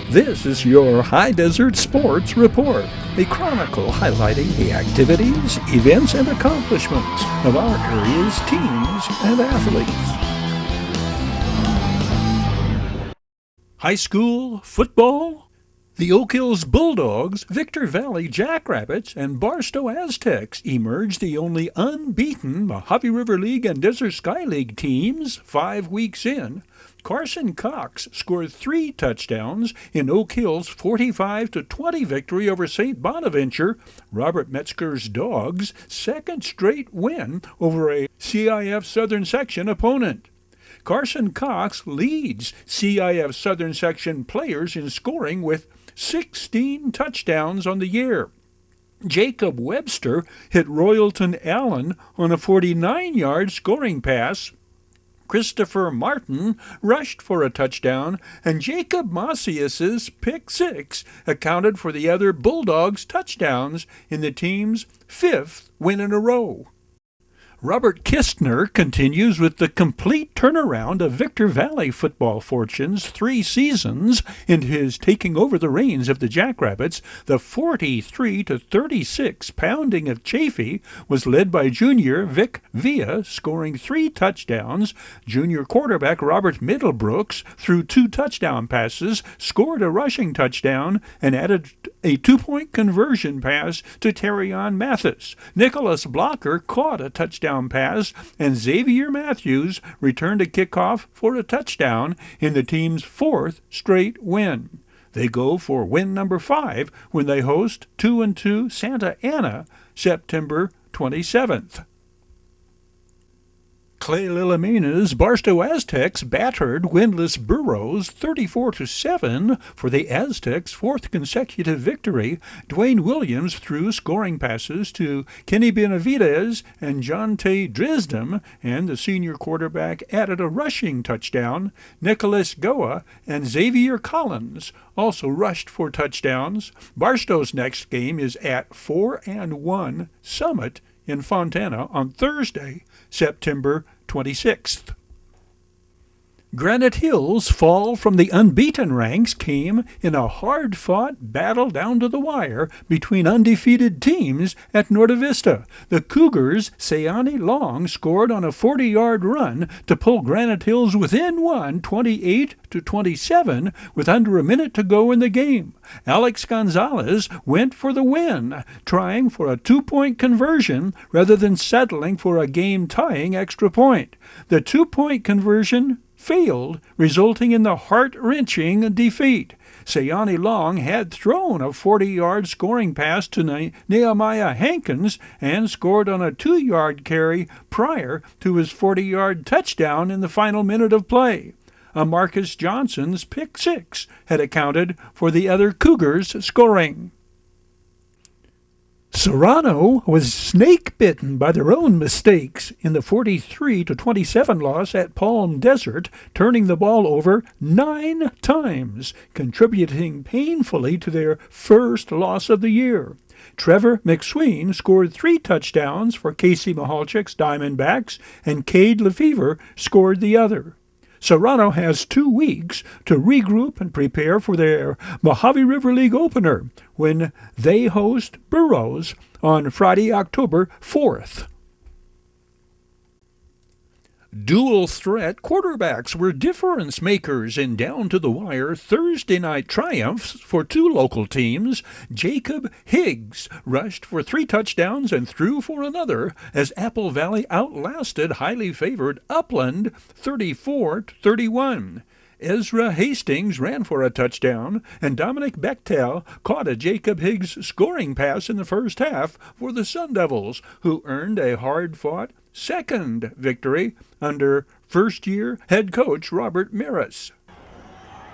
This is your High Desert Sports Report, a chronicle highlighting the activities, events, and accomplishments of our area's teams and athletes. High school football? The Oak Hills Bulldogs, Victor Valley Jackrabbits, and Barstow Aztecs emerged the only unbeaten Mojave River League and Desert Sky League teams 5 weeks in. Carson Cox scored 3 touchdowns in Oak Hill's 45-20 victory over St. Bonaventure, Robert Metzger's Dogs' second straight win over a CIF Southern Section opponent. Carson Cox leads CIF Southern Section players in scoring with 16 touchdowns on the year. Jacob Webster hit Royalton Allen on a 49-yard scoring pass. Christopher Martin rushed for a touchdown, and Jacob Macias's pick 6 accounted for the other Bulldogs' touchdowns in the team's 5th win in a row. Robert Kistner continues with the complete turnaround of Victor Valley football fortunes 3 seasons into his taking over the reins of the Jackrabbits. The 43-36 pounding of Chaffee was led by junior Vic Villa, scoring 3 touchdowns. Junior quarterback Robert Middlebrooks threw 2 touchdown passes, scored a rushing touchdown, and added a 2-point conversion pass to Terrion Mathis. Nicholas Blocker caught a touchdown pass, and Xavier Matthews returned a kickoff for a touchdown in the team's 4th straight win. They go for win number 5 when they host 2-2 Santa Ana September 27th. Clay Lillamina's Barstow Aztecs battered winless Burroughs 34-7 for the Aztecs' 4th consecutive victory. Dwayne Williams threw scoring passes to Kenny Benavidez and Jonte Drisdom, and the senior quarterback added a rushing touchdown. Nicholas Goa and Xavier Collins also rushed for touchdowns. Barstow's next game is at 4-1 Summit in Fontana on Thursday, September 26th. Granite Hill's fall from the unbeaten ranks came in a hard-fought battle down to the wire between undefeated teams at Norte Vista. The Cougars' Sayani Long scored on a 40-yard run to pull Granite Hills within 28-27 with under a minute to go in the game. Alex Gonzalez went for the win, trying for a 2-point conversion rather than settling for a game-tying extra point. The 2-point conversion failed, resulting in the heart-wrenching defeat. Sayani Long had thrown a 40-yard scoring pass to Nehemiah Hankins and scored on a 2-yard carry prior to his 40-yard touchdown in the final minute of play. Marcus Johnson's pick 6 had accounted for the other Cougars' scoring. Serrano was snake-bitten by their own mistakes in the 43-27 loss at Palm Desert, turning the ball over 9 times, contributing painfully to their first loss of the year. Trevor McSween scored 3 touchdowns for Casey Mahalchik's Diamondbacks, and Cade Lefevre scored the other. Serrano has 2 weeks to regroup and prepare for their Mojave River League opener when they host Burroughs on Friday, October 4th. Dual-threat quarterbacks were difference-makers in down-to-the-wire Thursday night triumphs for 2 local teams. Jacob Higgs rushed for 3 touchdowns and threw for another as Apple Valley outlasted highly favored Upland 34-31. Ezra Hastings ran for a touchdown, and Dominic Bechtel caught a Jacob Higgs scoring pass in the first half for the Sun Devils, who earned a hard-fought 2nd victory under first-year head coach Robert Maris.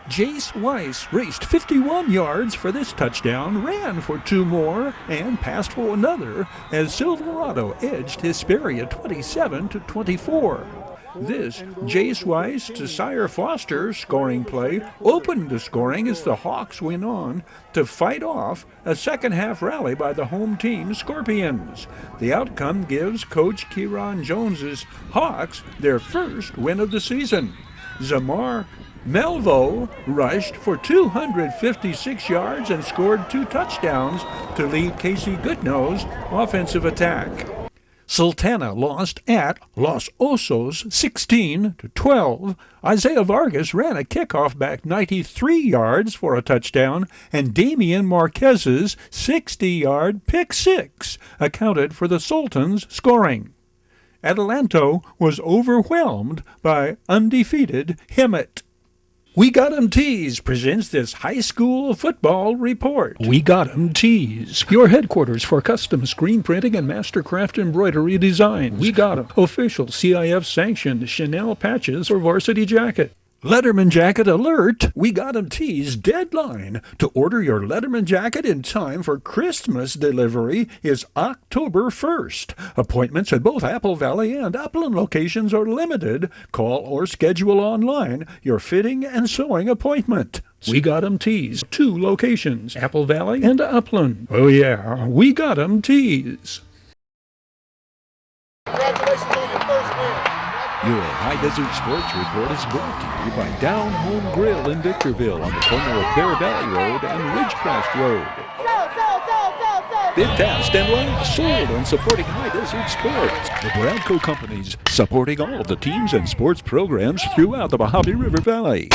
Jace Weiss raced 51 yards for this touchdown, ran for 2 more, and passed for another as Silverado edged Hesperia 27-24. This Jace Weiss to Sire Foster scoring play opened the scoring as the Hawks went on to fight off a second-half rally by the home team Scorpions. The outcome gives Coach Kieran Jones's Hawks their first win of the season. Zamar Melvo rushed for 256 yards and scored 2 touchdowns to lead Casey Goodnow's offensive attack. Sultana lost at Los Osos 16-12. Isaiah Vargas ran a kickoff back 93 yards for a touchdown, and Damian Marquez's 60-yard pick six accounted for the Sultans' scoring. Adelanto was overwhelmed by undefeated Hemet. We Got 'em Tees presents this high school football report. We Got 'em Tees, your headquarters for custom screen printing and mastercraft embroidery designs. We Got 'em, official CIF sanctioned Chanel patches for varsity jacket. Letterman Jacket Alert! We Got 'em Tees deadline to order your Letterman jacket in time for Christmas delivery is October 1st. Appointments at both Apple Valley and Upland locations are limited. Call or schedule online your fitting and sewing appointment. We Got 'em Tees, 2 locations, Apple Valley and Upland. Oh yeah, We Got 'em Tees. Congratulations on your first win. Your High Desert Sports Report is brought to you by Down Home Grill in Victorville on the corner of Bear Valley Road and Ridgecrest Road. Bid fast and last, sold on supporting High Desert Sports. The Bradco Companies, supporting all of the teams and sports programs throughout the Mojave River Valley.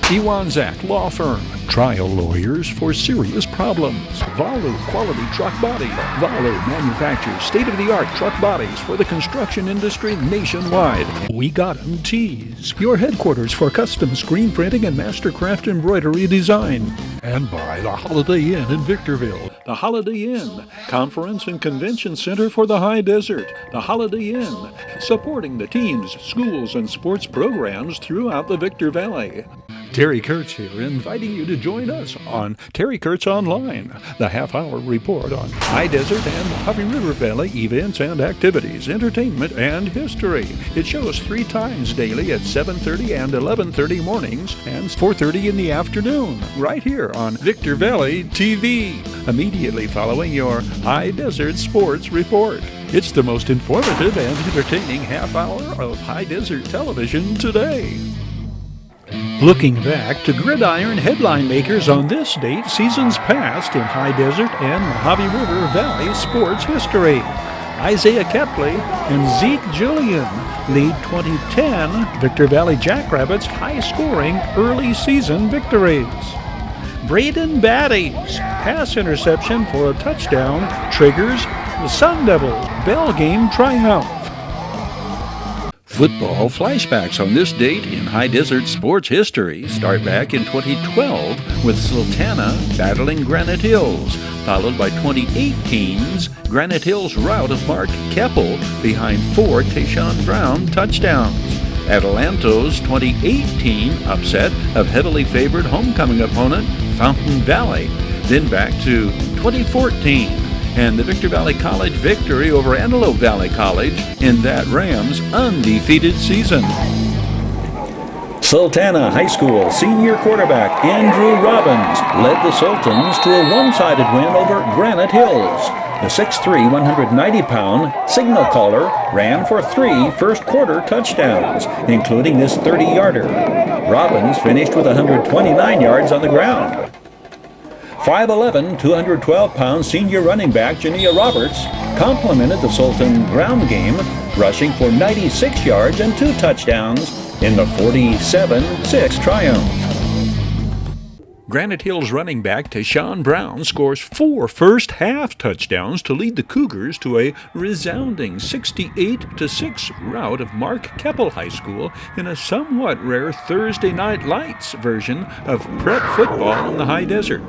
Iwanzak Law Firm, trial lawyers for serious problems. Valu Quality Truck Body. Valu manufactures state-of-the-art truck bodies for the construction industry nationwide. We Got 'em Tees, your headquarters for custom screen printing and mastercraft embroidery design. And by the Holiday Inn in Victorville. The Holiday Inn, Conference and Convention Center for the High Desert. The Holiday Inn, supporting the teams, schools, and sports programs throughout the Victor Valley. Terry Kurtz here, inviting you to join us on Terry Kurtz Online, the half-hour report on High Desert and Mojave River Valley events and activities, entertainment, and history. It shows 3 times daily at 7:30 and 11:30 mornings and 4:30 in the afternoon, right here on Victor Valley TV, immediately following your High Desert Sports Report. It's the most informative and entertaining half-hour of High Desert television today. Looking back to gridiron headline makers on this date, seasons past in High Desert and Mojave River Valley sports history. Isaiah Kepley and Zeke Jillian lead 2010 Victor Valley Jackrabbits high-scoring early season victories. Braden Batty's pass interception for a touchdown triggers the Sun Devils' bell game triumph. Football flashbacks on this date in High Desert sports history start back in 2012 with Sultana battling Granite Hills, followed by 2018's Granite Hills rout of Mark Keppel behind 4 Tayshawn Brown touchdowns. Adelanto's 2018 upset of heavily favored homecoming opponent Fountain Valley, then back to 2014 and the Victor Valley College victory over Antelope Valley College in that Rams' undefeated season. Sultana High School senior quarterback Andrew Robbins led the Sultans to a one-sided win over Granite Hills. The 6'3", 190-pound signal caller ran for 3 first-quarter touchdowns, including this 30-yarder. Robbins finished with 129 yards on the ground. 5'11", 212-pound senior running back Jania Roberts complemented the Sultan ground game, rushing for 96 yards and 2 touchdowns in the 47-6 triumph. Granite Hills running back Tayshawn Brown scores 4 first-half touchdowns to lead the Cougars to a resounding 68-6 rout of Mark Keppel High School in a somewhat rare Thursday Night Lights version of prep football in the High Desert.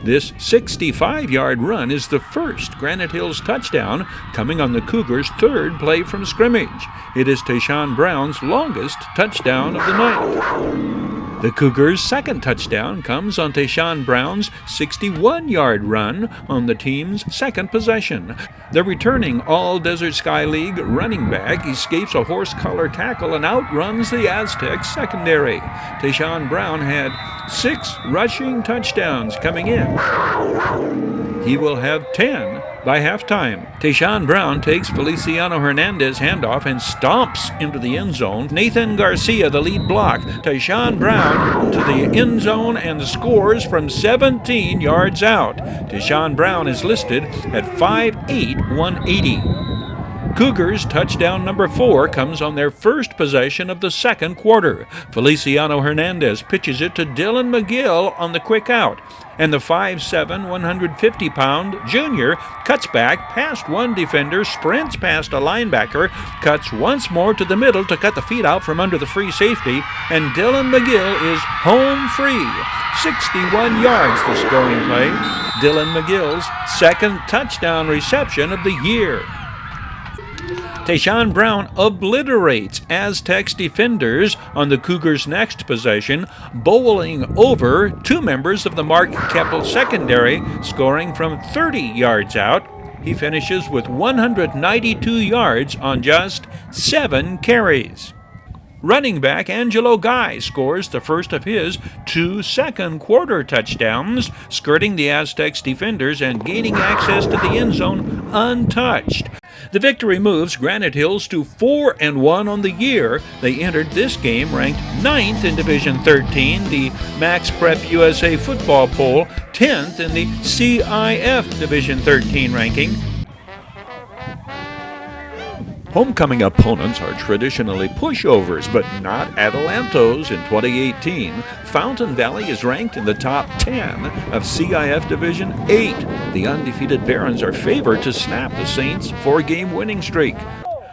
This 65-yard run is the first Granite Hills touchdown, coming on the Cougars' 3rd play from scrimmage. It is Tayshawn Brown's longest touchdown of the night. The Cougars' 2nd touchdown comes on Tayshawn Brown's 61-yard run on the team's 2nd possession. The returning All-Desert Sky League running back escapes a horse collar tackle and outruns the Aztecs secondary. Tayshawn Brown had 6 rushing touchdowns coming in. He will have 10 By halftime, Tayshaun Brown takes Feliciano Hernandez handoff and stomps into the end zone. Nathan Garcia, the lead block. Tayshaun Brown to the end zone and scores from 17 yards out. Tayshaun Brown is listed at 5'8", 180. Cougars touchdown number 4 comes on their first possession of the second quarter. Feliciano Hernandez pitches it to Dylan McGill on the quick out, and the 5'7", 150-pound junior cuts back past one defender, sprints past a linebacker, cuts once more to the middle to cut the feet out from under the free safety, and Dylan McGill is home free. 61 yards the scoring play. Dylan McGill's second touchdown reception of the year. Tayshaun Brown obliterates Aztecs defenders on the Cougars' next possession, bowling over 2 members of the Mark Keppel secondary, scoring from 30 yards out. He finishes with 192 yards on just 7 carries. Running back Angelo Guy scores the first of his 2 second-quarter touchdowns, skirting the Aztecs defenders and gaining access to the end zone untouched. The victory moves Granite Hills to 4-1 on the year. They entered this game ranked 9th in Division 13, the Max Prep USA football poll, 10th in the CIF Division 13 ranking. Homecoming opponents are traditionally pushovers, but not Atalantos in 2018. Fountain Valley is ranked in the top 10 of CIF Division 8. The undefeated Barons are favored to snap the Saints' 4-game winning streak.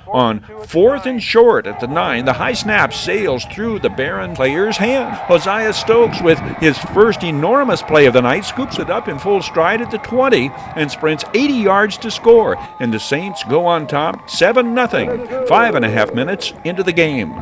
On 4th and short at the 9, the high snap sails through the Baron player's hand. Hosea Stokes, with his first enormous play of the night, scoops it up in full stride at the 20 and sprints 80 yards to score. And the Saints go on top 7-0, 5.5 minutes into the game.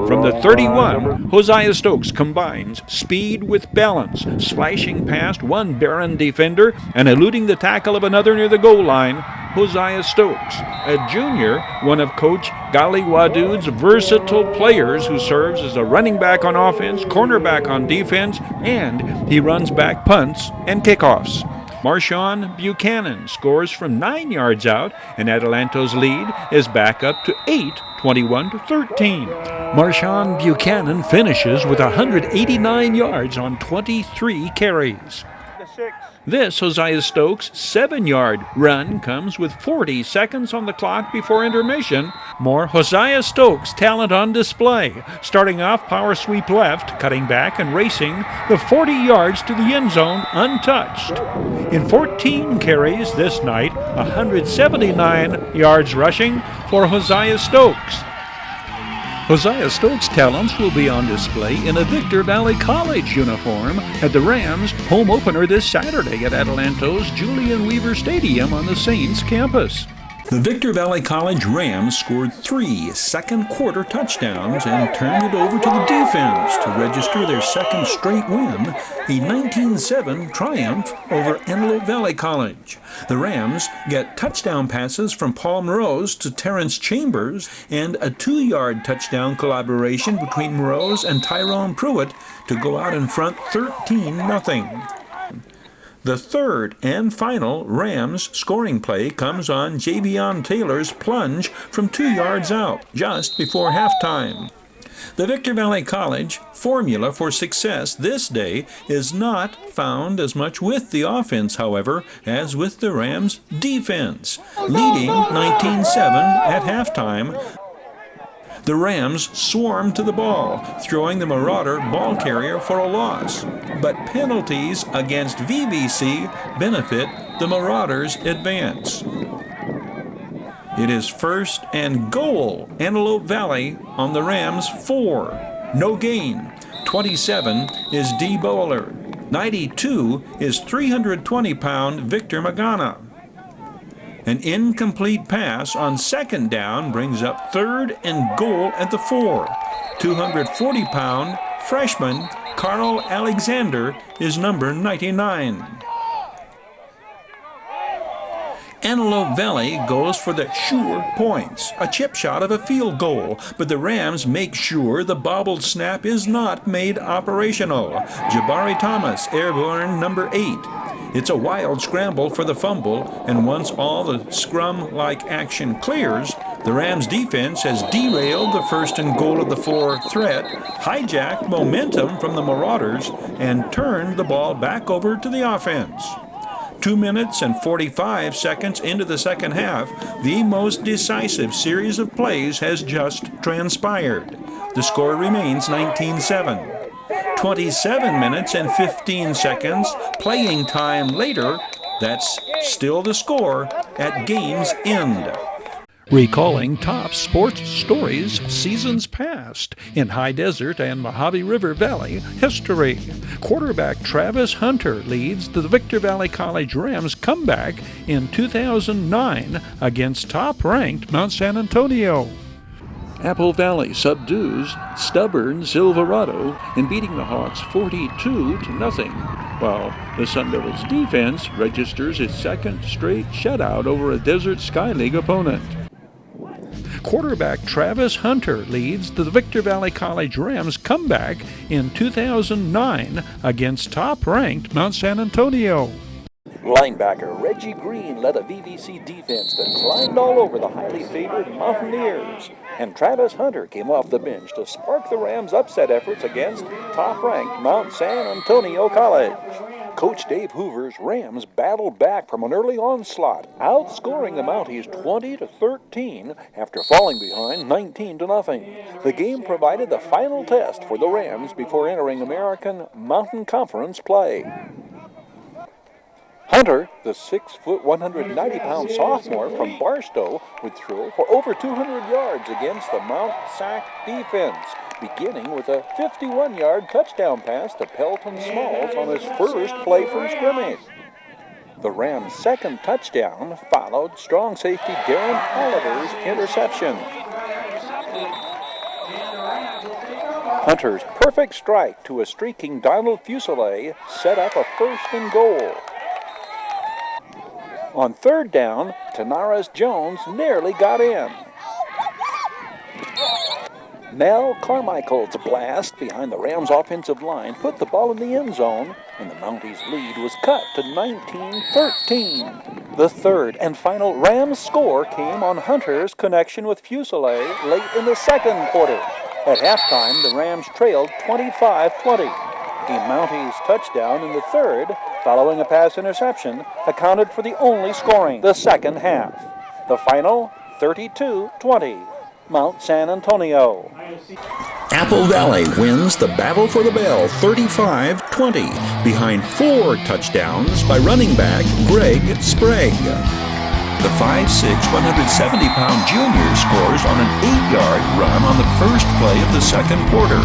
From the 31, Hosea Stokes combines speed with balance, slashing past one Baron defender and eluding the tackle of another near the goal line. Hosea Stokes, a junior, one of Coach Gali Wadood's versatile players who serves as a running back on offense, cornerback on defense, and he runs back punts and kickoffs. Marshawn Buchanan scores from 9 yards out, and Atalanto's lead is back up to 8, 21-13. Marshawn Buchanan finishes with 189 yards on 23 carries. This Hosea Stokes' 7-yard run comes with 40 seconds on the clock before intermission. More Hosea Stokes talent on display. Starting off power sweep left, cutting back and racing the 40 yards to the end zone untouched. In 14 carries this night, 179 yards rushing for Hosea Stokes. Hosea Stokes' talents will be on display in a Victor Valley College uniform at the Rams' home opener this Saturday at Atalanto's Julian Weaver Stadium on the Saints campus. The Victor Valley College Rams scored 3 second-quarter touchdowns and turned it over to the defense to register their second straight win, a 19-7 triumph over Antelope Valley College. The Rams get touchdown passes from Paul Morose to Terrence Chambers and a 2-yard touchdown collaboration between Morose and Tyrone Pruitt to go out in front 13-0. The third and final Rams scoring play comes on Javion Taylor's plunge from 2 yards out, just before halftime. The Victor Valley College formula for success this day is not found as much with the offense, however, as with the Rams' defense. Leading 19-7 at halftime, the Rams swarm to the ball, throwing the Marauder ball carrier for a loss. But penalties against VVC benefit the Marauders' advance. It is first and goal, Antelope Valley on the Rams' 4. No gain. 27 is D. Bowler. 92 is 320-pound Victor Magana. An incomplete pass on second down brings up third and goal at the 4. 240-pound freshman Carl Alexander is number 99. Antelope Valley goes for the sure points, a chip shot of a field goal, but the Rams make sure the bobbled snap is not made operational. Jabari Thomas, airborne number 8. It's a wild scramble for the fumble, and once all the scrum-like action clears, the Rams defense has derailed the 1st and goal of the 4 threat, hijacked momentum from the Marauders, and turned the ball back over to the offense. 2 minutes and 45 seconds into the second half, the most decisive series of plays has just transpired. The score remains 19-7. 27 minutes and 15 seconds playing time later, that's still the score at game's end. Recalling top sports stories seasons past in High Desert and Mojave River Valley history. Quarterback Travis Hunter leads the Victor Valley College Rams comeback in 2009 against top-ranked Mount San Antonio. Apple Valley subdues stubborn Silverado in beating the Hawks 42-0, while the Sun Devils defense registers its second straight shutout over a Desert Sky League opponent. Quarterback Travis Hunter leads the Victor Valley College Rams comeback in 2009 against top-ranked Mount San Antonio. Linebacker Reggie Green led a VVC defense that climbed all over the highly favored Mountaineers, and Travis Hunter came off the bench to spark the Rams' upset efforts against top-ranked Mount San Antonio College. Coach Dave Hoover's Rams battled back from an early onslaught, outscoring the Mounties 20-13 after falling behind 19-0. The game provided the final test for the Rams before entering American Mountain Conference play. Hunter, the 6-foot, 190-pound sophomore from Barstow, would throw for over 200 yards against the Mount Sac defense, beginning with a 51-yard touchdown pass to Pelton Smalls on his first play from scrimmage. The Rams' second touchdown followed strong safety Darren Oliver's interception. Hunter's perfect strike to a streaking Donald Fuselier set up a 1st and goal. On 3rd down, Tanaris Jones nearly got in. Mel Carmichael's blast behind the Rams' offensive line put the ball in the end zone, and the Mounties' lead was cut to 19-13. The third and final Rams score came on Hunter's connection with Fuselier late in the second quarter. At halftime, the Rams trailed 25-20. The Mounties' touchdown in the third, following a pass interception, accounted for the only scoring the second half. The final, 32-20, Mount San Antonio. Apple Valley wins the Battle for the Bell 35-20 behind 4 touchdowns by running back Greg Sprague. The 5'6", 170-pound junior scores on an 8-yard run on the first play of the second quarter.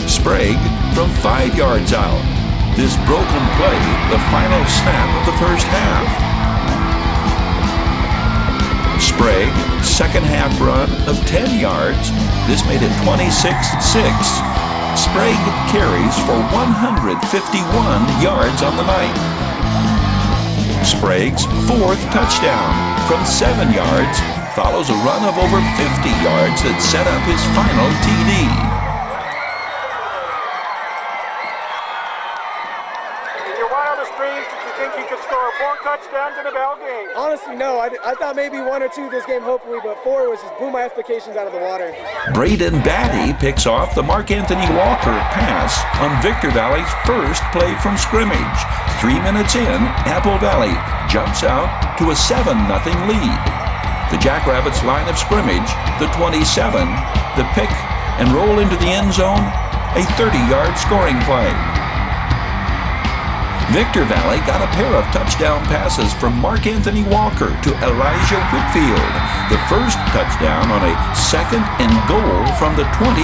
Sprague from 5 yards out. This broken play, the final snap of the first half. Sprague, second half run of 10 yards. This made it 26-6. Sprague carries for 151 yards on the night. Sprague's 4th touchdown from 7 yards follows a run of over 50 yards that set up his final TD. Touchdowns in a Bell game. Honestly, no. I thought maybe 1 or 2 this game, hopefully, but 4 was just blew my expectations out of the water. Braden Batty picks off the Mark Anthony Walker pass on Victor Valley's first play from scrimmage. 3 minutes in, Apple Valley jumps out to a 7-0 lead. The Jackrabbits line of scrimmage, the 27, the pick and roll into the end zone, a 30-yard scoring play. Victor Valley got a pair of touchdown passes from Mark Anthony Walker to Elijah Whitfield, the first touchdown on a 2nd and goal from the 25.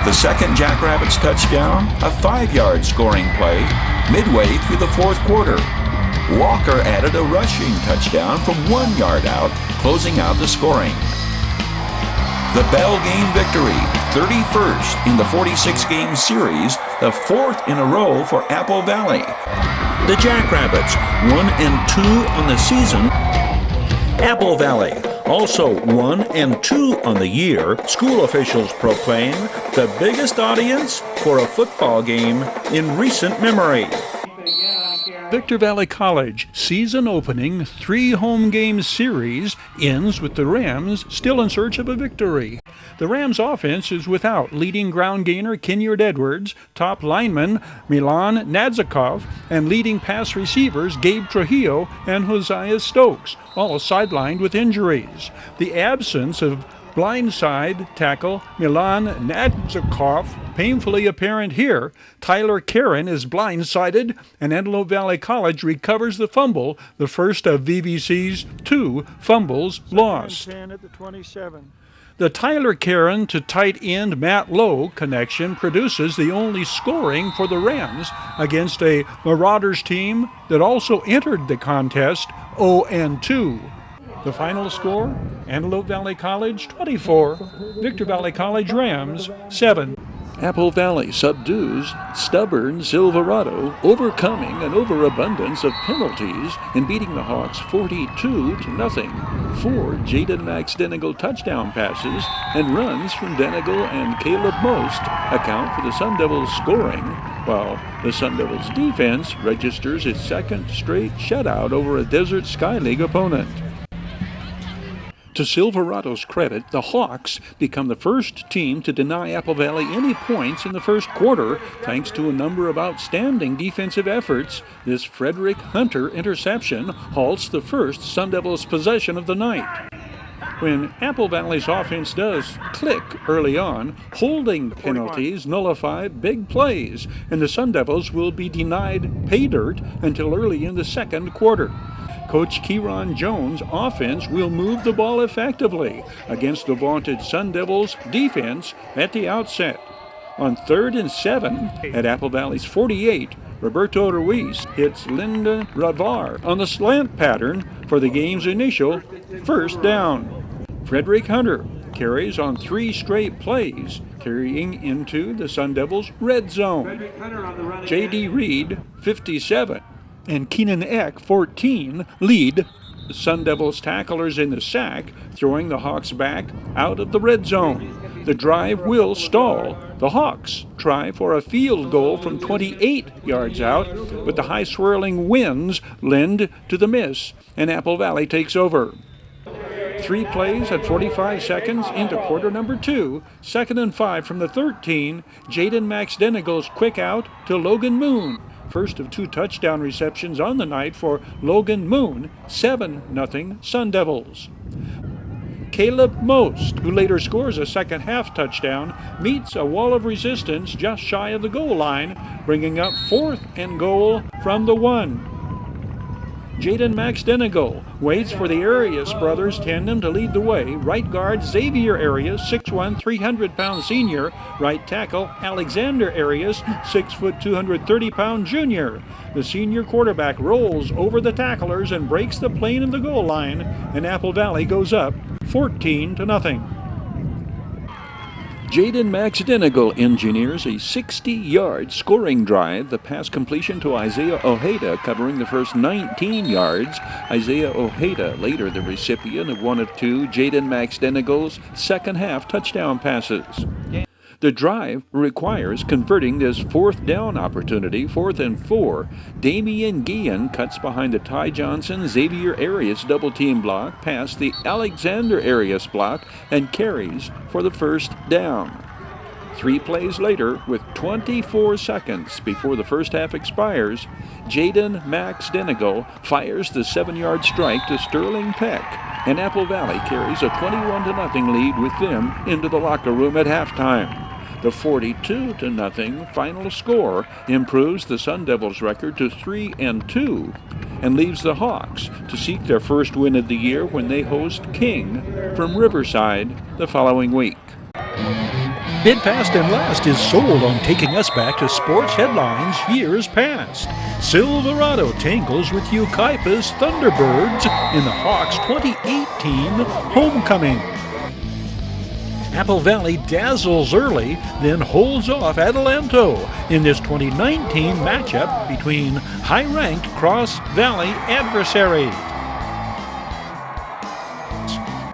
The second Jackrabbits touchdown, a 5-yard scoring play, midway through the 4th quarter. Walker added a rushing touchdown from 1 yard out, closing out the scoring. The Bell game victory, 31st in the 46-game series, the 4th in a row for Apple Valley. The Jackrabbits, 1-2 on the season. Apple Valley, Also 1 and 2 on the year, school officials proclaim the biggest audience for a football game in recent memory. Victor Valley College season opening 3 home game series ends with the Rams still in search of a victory. The Rams offense is without leading ground gainer Kenyon Edwards, top lineman Milan Nadzikov, and leading pass receivers Gabe Trujillo and Hosea Stokes, all sidelined with injuries. The absence of blindside tackle Milan Nadzikov painfully apparent here. Tyler Karen is blindsided, and Antelope Valley College recovers the fumble, the first of VVC's 2 fumbles lost. 10 at the 27. The Tyler Karen to tight end Matt Lowe connection produces the only scoring for the Rams against a Marauders team that also entered the contest 0-2. The final score, Antelope Valley College 24, Victor Valley College Rams 7. Apple Valley subdues stubborn Silverado, overcoming an overabundance of penalties and beating the Hawks 42-0. 4 Jaden Max Denigal touchdown passes and runs from Denigal and Caleb Most account for the Sun Devils scoring, while the Sun Devils defense registers its second straight shutout over a Desert Sky League opponent. To Silverado's credit, the Hawks become the first team to deny Apple Valley any points in the first quarter, thanks to a number of outstanding defensive efforts. This Frederick Hunter interception halts the first Sun Devils possession of the night. When Apple Valley's offense does click early on, holding penalties nullify big plays, and the Sun Devils will be denied pay dirt until early in the second quarter. Coach Kieron Jones' offense will move the ball effectively against the vaunted Sun Devils defense at the outset. On 3rd and 7 at Apple Valley's 48, Roberto Ruiz hits Linda Ravar on the slant pattern for the game's initial first down. Frederick Hunter carries on 3 straight plays, carrying into the Sun Devils' red zone. J.D. Reed, 57, and Keenan Eck, 14, lead the Sun Devils tacklers in the sack, throwing the Hawks back out of the red zone. The drive will stall. The Hawks try for a field goal from 28 yards out, but the high swirling winds lend to the miss, and Apple Valley takes over. 3 plays at 45 seconds into quarter number 2, 2nd and 5 from the 13, Jaden Max Denigal's quick out to Logan Moon. First of 2 touchdown receptions on the night for Logan Moon, 7-0 Sun Devils. Caleb Most, who later scores a second half touchdown, meets a wall of resistance just shy of the goal line, bringing up 4th and goal from the 1. Jaden Max Denigal waits for the Arias brothers tandem to lead the way. Right guard Xavier Arias, 6'1", 300-pound senior. Right tackle Alexander Arias, 6', 230-pound junior. The senior quarterback rolls over the tacklers and breaks the plane of the goal line, and Apple Valley goes up 14-0. Jaden Max Denigal engineers a 60-yard scoring drive. The pass completion to Isaiah Ojeda covering the first 19 yards. Isaiah Ojeda later the recipient of 1 of 2 Jaden Max Denigal's second half touchdown passes. The drive requires converting this 4th down opportunity, 4th and 4. Damian Guillen cuts behind the Ty Johnson Xavier Arias double team block past the Alexander Arias block and carries for the first down. 3 plays later, with 24 seconds before the first half expires, Jaden Max Denigal fires the 7-yard strike to Sterling Peck, and Apple Valley carries a 21-0 lead with them into the locker room at halftime. The 42-0 final score improves the Sun Devils' record to 3-2 and leaves the Hawks to seek their first win of the year when they host King from Riverside the following week. Bid Fast and Last is sold on taking us back to sports headlines years past. Silverado tangles with Yucaipa's Thunderbirds in the Hawks' 2018 homecoming. Apple Valley dazzles early, then holds off Adelanto in this 2019 matchup between high-ranked Cross Valley adversaries.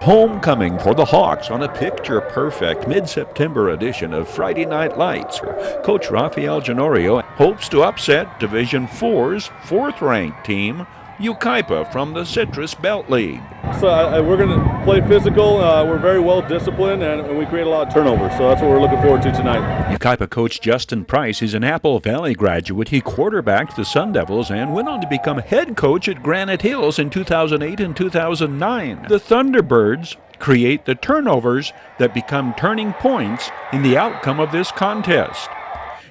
Homecoming for the Hawks on a picture-perfect mid-September edition of Friday Night Lights. Coach Rafael Genorio hopes to upset Division IV's fourth-ranked team, Yucaipa from the Citrus Belt League. So we're going to play physical. We're very well disciplined, and we create a lot of turnovers. So that's what we're looking forward to tonight. Yucaipa coach Justin Price is an Apple Valley graduate. He quarterbacked the Sun Devils and went on to become head coach at Granite Hills in 2008 and 2009. The Thunderbirds create the turnovers that become turning points in the outcome of this contest.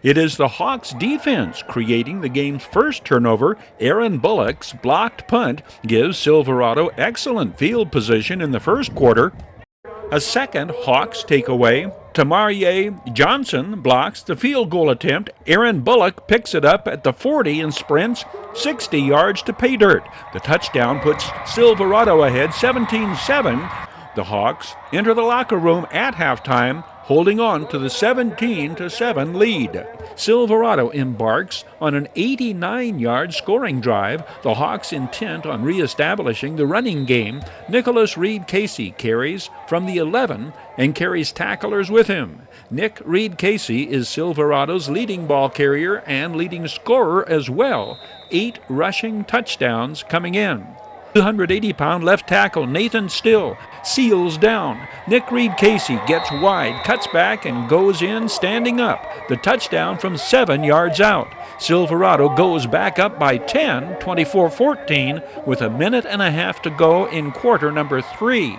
It is the Hawks' defense creating the game's first turnover. Aaron Bullock's blocked punt gives Silverado excellent field position in the first quarter. A second Hawks takeaway. Tamarie Johnson blocks the field goal attempt. Aaron Bullock picks it up at the 40 and sprints 60 yards to pay dirt. The touchdown puts Silverado ahead 17-7. The Hawks enter the locker room at halftime, holding on to the 17-7 lead. Silverado embarks on an 89-yard scoring drive. The Hawks intent on reestablishing the running game. Nicholas Reed Casey carries from the 11 and carries tacklers with him. Nick Reed Casey is Silverado's leading ball carrier and leading scorer as well. 8 rushing touchdowns coming in. 280-pound left tackle Nathan Still seals down. Nick Reed Casey gets wide, cuts back, and goes in standing up. The touchdown from 7 yards out. Silverado goes back up by 10, 24-14, with a minute and a half to go in quarter number 3.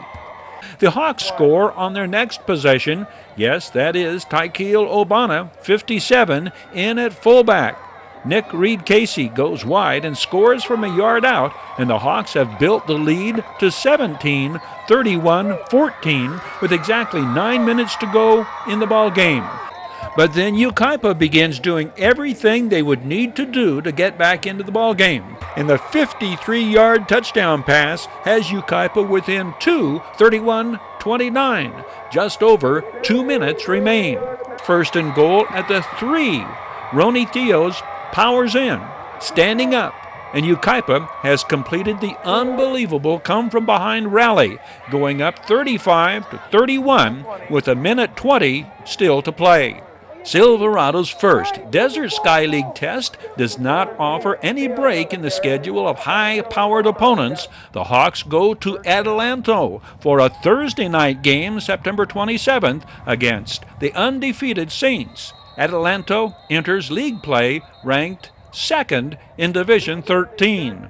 The Hawks score on their next possession. Yes, that is Tykeal Obana, 57, in at fullback. Nick Reed Casey goes wide and scores from a yard out, and the Hawks have built the lead to 17, 31-14, with exactly 9 minutes to go in the ball game. But then Yucaipa begins doing everything they would need to do to get back into the ball game. And the 53-yard touchdown pass has Yucaipa within 2, 31-29. Just over 2 minutes remain. First and goal at the 3. Ronnie Theos powers in, standing up, and Yucaipa has completed the unbelievable come-from-behind rally, going up 35-31 with a minute 20 still to play. Silverado's first Desert Sky League test does not offer any break in the schedule of high-powered opponents. The Hawks go to Adelanto for a Thursday night game, September 27th, against the undefeated Saints. Adelanto enters league play ranked second in Division 13.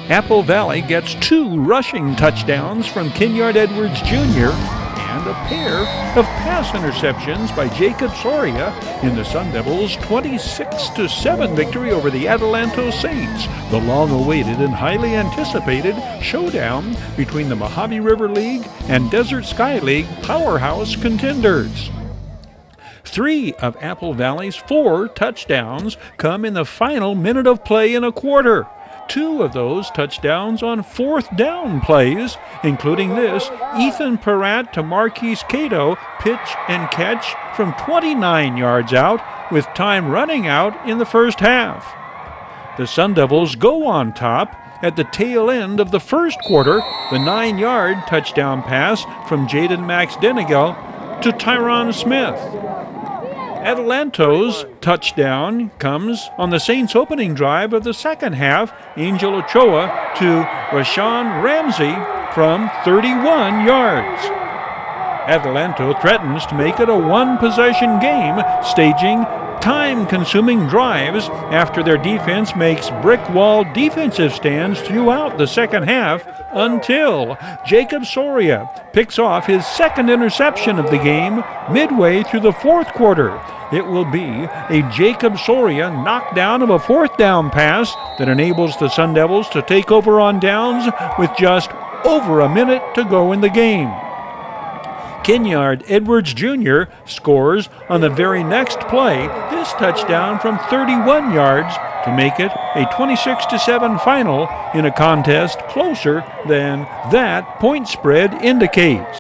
Apple Valley gets 2 rushing touchdowns from Kenyard Edwards Jr. and a pair of pass interceptions by Jacob Soria in the Sun Devils' 26-7 victory over the Adelanto Saints, the long-awaited and highly anticipated showdown between the Mojave River League and Desert Sky League powerhouse contenders. 3 of Apple Valley's 4 touchdowns come in the final minute of play in a quarter. 2 of those touchdowns on 4th down plays, including this Ethan Peratt to Marquise Cato pitch and catch from 29 yards out with time running out in the first half. The Sun Devils go on top at the tail end of the first quarter, the 9-yard touchdown pass from Jaden Max Denigel to Tyron Smith. Adelanto's touchdown comes on the Saints' opening drive of the second half. Angel Ochoa to Rashawn Ramsey from 31 yards. Adelanto threatens to make it a one-possession game, staging time-consuming drives after their defense makes brick-wall defensive stands throughout the second half until Jacob Soria picks off his second interception of the game midway through the fourth quarter. It will be a Jacob Soria knockdown of a 4th down pass that enables the Sun Devils to take over on downs with just over a minute to go in the game. Kenyard Edwards Jr. scores on the very next play, this touchdown from 31 yards to make it a 26-7 final in a contest closer than that point spread indicates.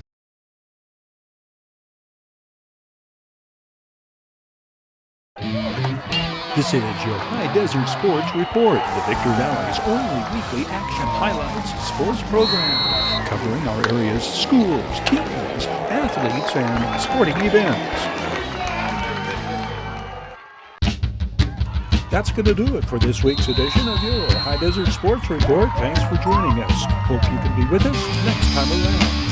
This is your High Desert Sports Report, the Victor Valley's only weekly action highlights sports program, covering our area's schools, teams, athletes, and sporting events. That's going to do it for this week's edition of your High Desert Sports Report. Thanks for joining us. Hope you can be with us next time around.